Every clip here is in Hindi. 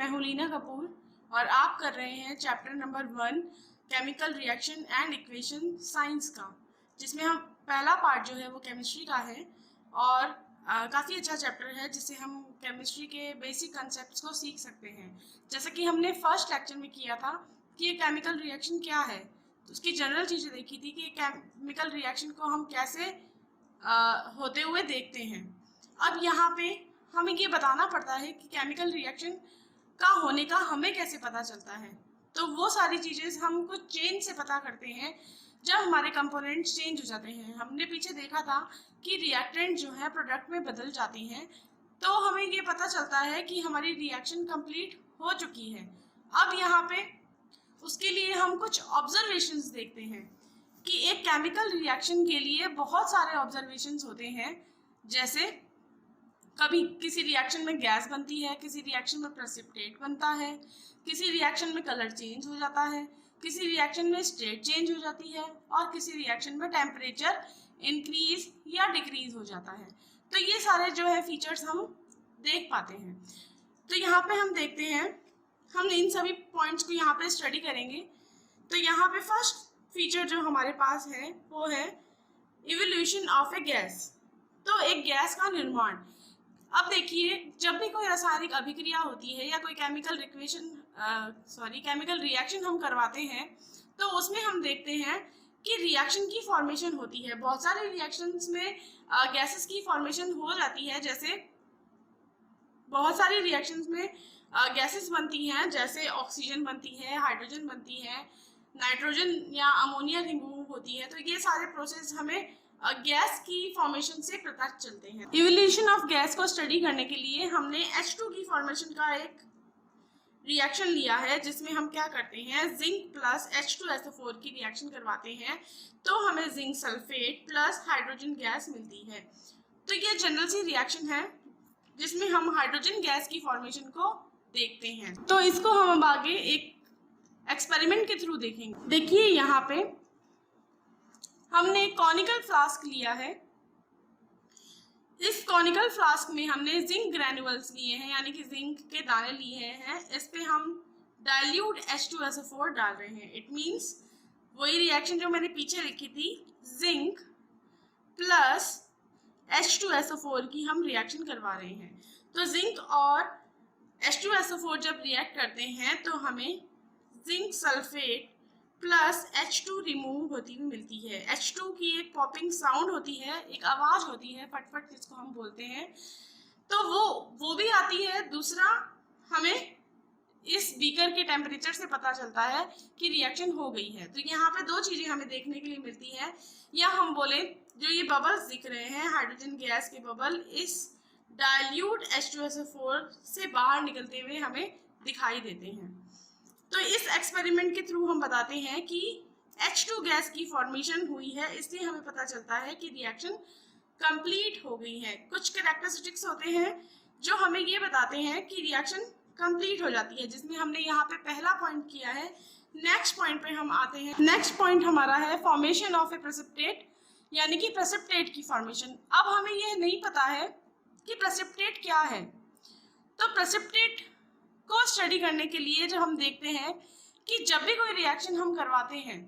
मैं हूं लीना कपूर और आप कर रहे हैं chapter number 1 chemical reaction and equation science का, जिसमें हम पहला पार्ट जो है वो केमिस्ट्री का है और काफ़ी अच्छा चैप्टर है जिससे हम केमिस्ट्री के बेसिक कंसेप्ट्स को सीख सकते हैं। जैसे कि हमने फर्स्ट लेक्चर में किया था कि ये केमिकल रिएक्शन क्या है, तो उसकी जनरल चीज़ें देखी थी कि केमिकल रिएक्शन को हम कैसे होते हुए देखते हैं। अब यहाँ पे हमें ये बताना पड़ता है कि केमिकल रिएक्शन का होने का हमें कैसे पता चलता है। तो वो सारी चीज़ें हम कुछ चेंज से पता करते हैं जब हमारे कंपोनेंट्स चेंज हो जाते हैं। हमने पीछे देखा था कि रिएक्टेंट जो है प्रोडक्ट में बदल जाती हैं, तो हमें ये पता चलता है कि हमारी रिएक्शन कंप्लीट हो चुकी है। अब यहाँ पे उसके लिए हम कुछ ऑब्जर्वेशंस देखते हैं कि एक केमिकल रिएक्शन के लिए बहुत सारे ऑब्जर्वेशंस होते हैं। जैसे कभी किसी रिएक्शन में गैस बनती है, किसी रिएक्शन में प्रेसिपिटेट बनता है, किसी रिएक्शन में कलर चेंज हो जाता है, किसी रिएक्शन में स्टेट चेंज हो जाती है और किसी रिएक्शन में टेम्परेचर इंक्रीज या डिक्रीज हो जाता है। तो ये सारे जो है फीचर्स हम देख पाते हैं। तो यहाँ पे हम देखते हैं, हम इन सभी पॉइंट्स को यहाँ पे स्टडी करेंगे। तो यहाँ पे फर्स्ट फीचर जो हमारे पास है वो है इवोल्यूशन ऑफ ए गैस। तो एक गैस का निर्माण। अब देखिए, जब भी कोई रासायनिक अभिक्रिया होती है या कोई केमिकल रिएक्शन हम करवाते हैं, तो उसमें हम देखते हैं कि रिएक्शन की फॉर्मेशन होती है। बहुत सारे रिएक्शंस में गैसेस की फॉर्मेशन हो जाती है। जैसे बहुत सारी रिएक्शंस में गैसेस बनती हैं, जैसे ऑक्सीजन बनती है, हाइड्रोजन बनती है, नाइट्रोजन या अमोनिया रिमूव होती है। तो ये सारे प्रोसेस हमें गैस की फॉर्मेशन से पता चलते हैं। इवोल्यूशन ऑफ गैस को स्टडी करने के लिए हमने H2 की फॉर्मेशन का एक रिएक्शन लिया है, जिसमें हम क्या करते हैं, जिंक प्लस H2SO4 की रिएक्शन करवाते हैं, तो हमें zinc sulphate plus hydrogen gas मिलती है। तो ये जनरल सी रिएक्शन है जिसमें हम हाइड्रोजन गैस की फॉर्मेशन को देखते हैं। तो इसको हम अब आगे एक एक्सपेरिमेंट के थ्रू देखेंगे। देखिए, यहाँ पे हमने एक कॉनिकल फ्लास्क लिया है। इस कॉनिकल फ्लास्क में हमने जिंक ग्रैन्युअल्स लिए हैं, यानी कि जिंक के दाने लिए हैं। इस पे हम डाइल्यूट H2SO4 डाल रहे हैं। इट मीन्स वही रिएक्शन जो मैंने पीछे लिखी थी, जिंक प्लस H2SO4 की हम रिएक्शन करवा रहे हैं। तो जिंक और H2SO4 जब रिएक्ट करते हैं तो हमें zinc sulphate plus H2 remove होती हुई मिलती है। H2 की एक पॉपिंग साउंड होती है, एक आवाज़ होती है, फटफट जिसको हम बोलते हैं, तो वो भी आती है। दूसरा, हमें इस बीकर के टेम्परेचर से पता चलता है कि रिएक्शन हो गई है। तो यहाँ पे दो चीज़ें हमें देखने के लिए मिलती है, या हम बोले जो ये बबल्स दिख रहे हैं, हाइड्रोजन गैस के बबल इस डाइल्यूट H2SO4 से बाहर निकलते हुए हमें दिखाई देते हैं। तो इस एक्सपेरिमेंट के थ्रू हम बताते हैं कि H2 गैस की फॉर्मेशन हुई है, इसलिए हमें पता चलता है कि रिएक्शन कंप्लीट हो गई है। कुछ कैरेक्टरिस्टिक्स होते हैं जो हमें ये बताते हैं कि रिएक्शन कंप्लीट हो जाती है, जिसमें हमने यहाँ पे पहला पॉइंट किया है। नेक्स्ट पॉइंट पे हम आते हैं। नेक्स्ट पॉइंट हमारा है फॉर्मेशन ऑफ ए प्रेसिपिटेट, यानी कि प्रेसिपिटेट की फॉर्मेशन। अब हमें यह नहीं पता है कि प्रेसिपिटेट क्या है, तो प्रेसिपिटेट को स्टडी करने के लिए जब हम देखते हैं कि जब भी कोई रिएक्शन हम करवाते हैं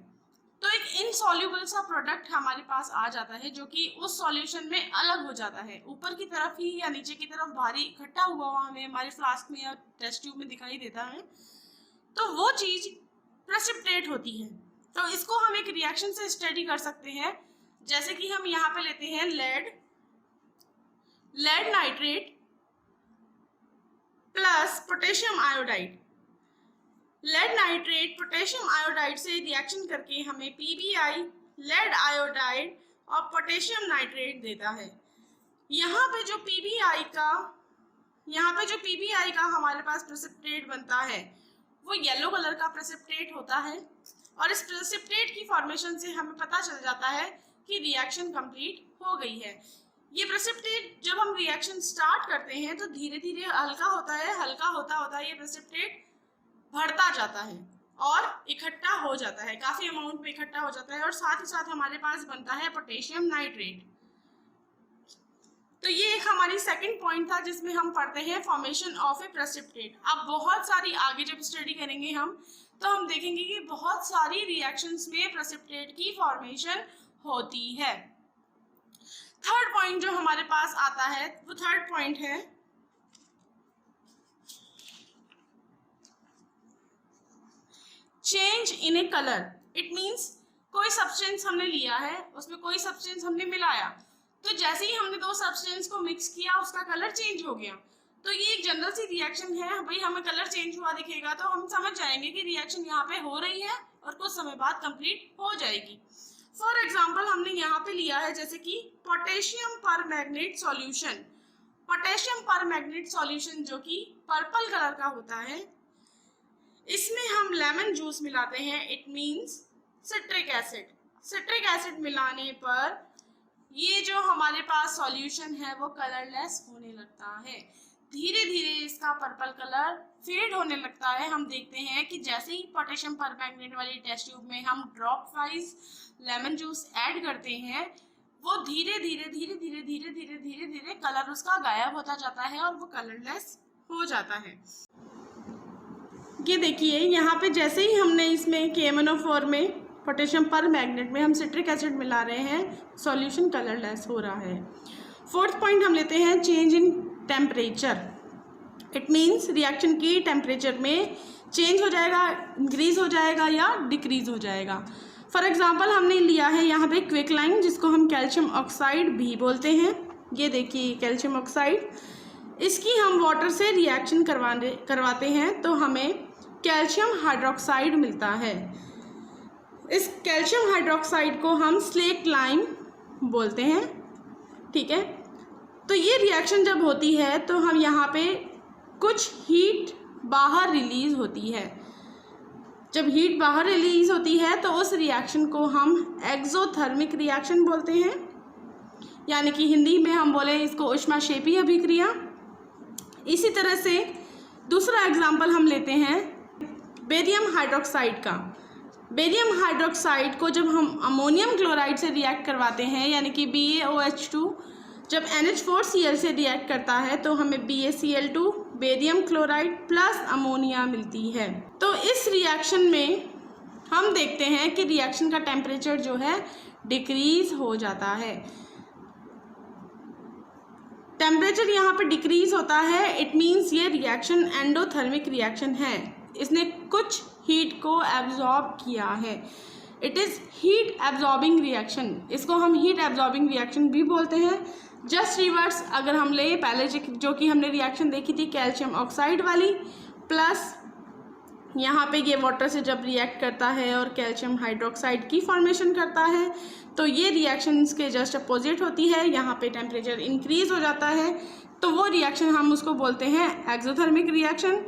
तो एक इनसॉल्युबल सा प्रोडक्ट हमारे पास आ जाता है, जो कि उस सॉल्यूशन में अलग हो जाता है। ऊपर की तरफ ही या नीचे की तरफ भारी इकट्ठा हुआ हुआ हमें हमारे फ्लास्क में या टेस्ट ट्यूब में दिखाई देता है, तो वो चीज़ प्रेसिपिटेट होती है। तो इसको हम एक रिएक्शन से स्टडी कर सकते हैं। जैसे कि हम यहाँ पे लेते हैं lead nitrate plus potassium iodide. Lead nitrate potassium iodide से रिएक्शन करके हमें PbI, लेड आयोडाइड और पोटेशियम नाइट्रेट देता है। यहाँ पे जो PbI का हमारे पास प्रेसिपिटेट बनता है वो येलो कलर का प्रेसिपिटेट होता है, और इस प्रेसिपिटेट की फॉर्मेशन से हमें पता चल जाता है कि रिएक्शन कंप्लीट हो गई है। ये प्रेसिपिटेट जब हम रिएक्शन स्टार्ट करते हैं तो धीरे धीरे हल्का होता है, हल्का होता होता ये प्रेसिपिटेट बढ़ता जाता है और इकट्ठा हो जाता है, काफ़ी अमाउंट में इकट्ठा हो जाता है, और साथ ही साथ हमारे पास बनता है पोटेशियम नाइट्रेट। तो ये एक हमारी सेकंड पॉइंट था जिसमें हम पढ़ते हैं फॉर्मेशन ऑफ ए प्रेसिपिटेट। अब बहुत सारी आगे जब स्टडी करेंगे हम तो हम देखेंगे कि बहुत सारी रिएक्शंस में प्रेसिपिटेट की फॉर्मेशन होती है। थर्ड पॉइंट जो हमारे पास आता है वो थर्ड पॉइंट है change in A colour. It means कोई सब्सटेंस हमने लिया है, उसमें कोई सब्सटेंस हमने मिलाया, तो जैसे ही हमने दो सब्सटेंस को मिक्स किया उसका कलर चेंज हो गया। तो ये एक जनरल सी रिएक्शन है, भाई हमें कलर चेंज हुआ दिखेगा तो हम समझ जाएंगे कि रिएक्शन यहाँ पे हो रही है और कुछ समय बाद कंप्लीट हो जाएगी। फॉर एग्जाम्पल हमने यहाँ पे लिया है जैसे कि potassium permanganate solution. Potassium permanganate solution जो कि पर्पल कलर का होता है, इसमें हम लेमन जूस मिलाते हैं। It means citric acid. Citric acid मिलाने पर ये जो हमारे पास सॉल्यूशन है वो कलरलेस होने लगता है। धीरे धीरे इसका पर्पल कलर फेड होने लगता है। हम देखते हैं कि जैसे ही पोटेशियम परमैंगनेट वाली टेस्ट ट्यूब में हम drop wise lemon juice add करते हैं, वो धीरे धीरे धीरे धीरे धीरे धीरे धीरे धीरे कलर उसका गायब होता जाता है और वो कलरलेस हो जाता है। ये देखिए यहाँ पे जैसे ही हमने इसमें KMnO4 में पोटेशियम परमैंगनेट में हम सिट्रिक एसिड मिला रहे हैं, सॉल्यूशन कलरलेस हो रहा है। फोर्थ पॉइंट हम लेते हैं change in temperature. It means reaction की टेम्परेचर में चेंज हो जाएगा, इंक्रीज हो जाएगा या डिक्रीज हो जाएगा। फॉर एग्जांपल हमने लिया है यहाँ पे क्विकलाइन, जिसको हम कैल्शियम ऑक्साइड भी बोलते हैं। ये देखिए कैल्शियम ऑक्साइड, इसकी हम वाटर से रिएक्शन करवाते हैं तो हमें कैल्शियम हाइड्रोक्साइड मिलता है। इस कैल्शियम हाइड्रोक्साइड को हम स्लेट लाइम बोलते हैं, ठीक है। तो ये रिएक्शन जब होती है तो हम यहाँ पे कुछ हीट बाहर रिलीज होती है। जब हीट बाहर रिलीज होती है तो उस रिएक्शन को हम एक्सोथर्मिक रिएक्शन बोलते हैं, यानी कि हिंदी में हम बोले इसको ऊष्माक्षेपी अभिक्रिया। इसी तरह से दूसरा एग्जाम्पल हम लेते हैं बेरियम हाइड्रोक्साइड का। बेरियम हाइड्रोक्साइड को जब हम अमोनियम क्लोराइड से रिएक्ट करवाते हैं, यानी कि BaOH2 जब NH4Cl से रिएक्ट करता है तो हमें BaCl2 barium chloride plus ammonia मिलती है। तो इस रिएक्शन में हम देखते हैं कि रिएक्शन का टेम्परेचर जो है डिक्रीज हो जाता है। टेम्परेचर यहाँ पे डिक्रीज होता है, इट मीन्स ये रिएक्शन एंडोथर्मिक रिएक्शन है। इसने कुछ हीट को एब्जॉर्ब किया है। It is heat absorbing reaction. इसको हम हीट एब्जॉर्बिंग रिएक्शन भी बोलते हैं। जस्ट रिवर्स अगर हम ले पहले जो कि हमने रिएक्शन देखी थी कैल्शियम ऑक्साइड वाली, प्लस यहाँ पे ये वाटर से जब रिएक्ट करता है और कैल्शियम हाइड्रोक्साइड की फॉर्मेशन करता है तो ये रिएक्शन इसके जस्ट अपोजिट होती है। यहाँ पे टेम्परेचर इंक्रीज हो जाता है तो वो रिएक्शन हम उसको बोलते हैं एक्सोथर्मिक रिएक्शन।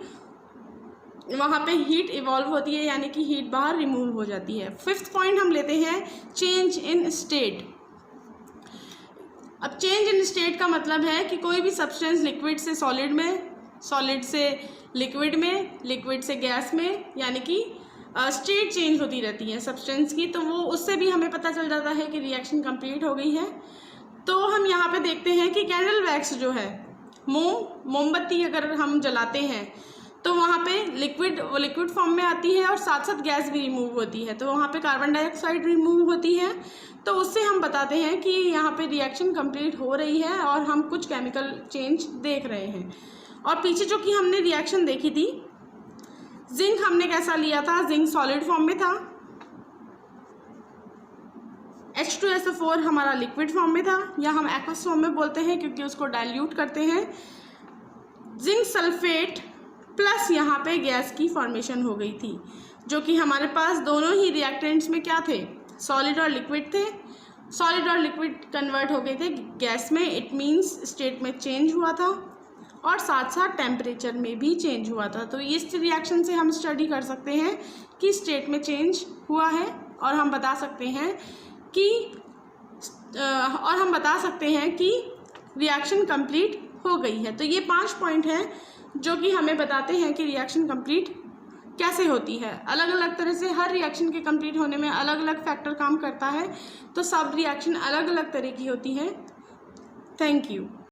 वहाँ पे हीट इवॉल्व होती है, यानी कि हीट बाहर रिमूव हो जाती है। फिफ्थ पॉइंट हम लेते हैं चेंज इन स्टेट। अब चेंज इन स्टेट का मतलब है कि कोई भी सब्सटेंस लिक्विड से सॉलिड में, सॉलिड से लिक्विड में, लिक्विड से गैस में, यानी कि स्टेट चेंज होती रहती है सब्सटेंस की। तो वो उससे भी हमें पता चल जाता है कि रिएक्शन कंप्लीट हो गई है। तो हम यहाँ पे देखते हैं कि कैंडल वैक्स जो है, मोमबत्ती अगर हम जलाते हैं तो वहाँ पे लिक्विड फॉर्म में आती है और साथ साथ गैस भी रिमूव होती है, तो वहाँ पे कार्बन डाइऑक्साइड रिमूव होती है। तो उससे हम बताते हैं कि यहाँ पे रिएक्शन कंप्लीट हो रही है और हम कुछ केमिकल चेंज देख रहे हैं। और पीछे जो कि हमने रिएक्शन देखी थी, जिंक हमने कैसा लिया था, जिंक सॉलिड फॉर्म में था, H2SO4 हमारा लिक्विड फॉर्म में था, या हम एक्वस फॉर्म में बोलते हैं क्योंकि उसको डाइल्यूट करते हैं। जिंक सल्फेट प्लस यहाँ पे गैस की फॉर्मेशन हो गई थी, जो कि हमारे पास दोनों ही रिएक्टेंट्स में क्या थे, सॉलिड और लिक्विड थे। सॉलिड और लिक्विड कन्वर्ट हो गए थे गैस में, इट मीन्स स्टेट में चेंज हुआ था और साथ साथ टेम्परेचर में भी चेंज हुआ था। तो इस रिएक्शन से हम स्टडी कर सकते हैं कि स्टेट में चेंज हुआ है और हम बता सकते हैं कि रिएक्शन कंप्लीट हो गई है। तो ये 5 पॉइंट हैं जो कि हमें बताते हैं कि रिएक्शन कंप्लीट कैसे होती है। अलग अलग तरह से हर रिएक्शन के कंप्लीट होने में अलग अलग फैक्टर काम करता है, तो सब रिएक्शन अलग अलग तरह की होती है। Thank you.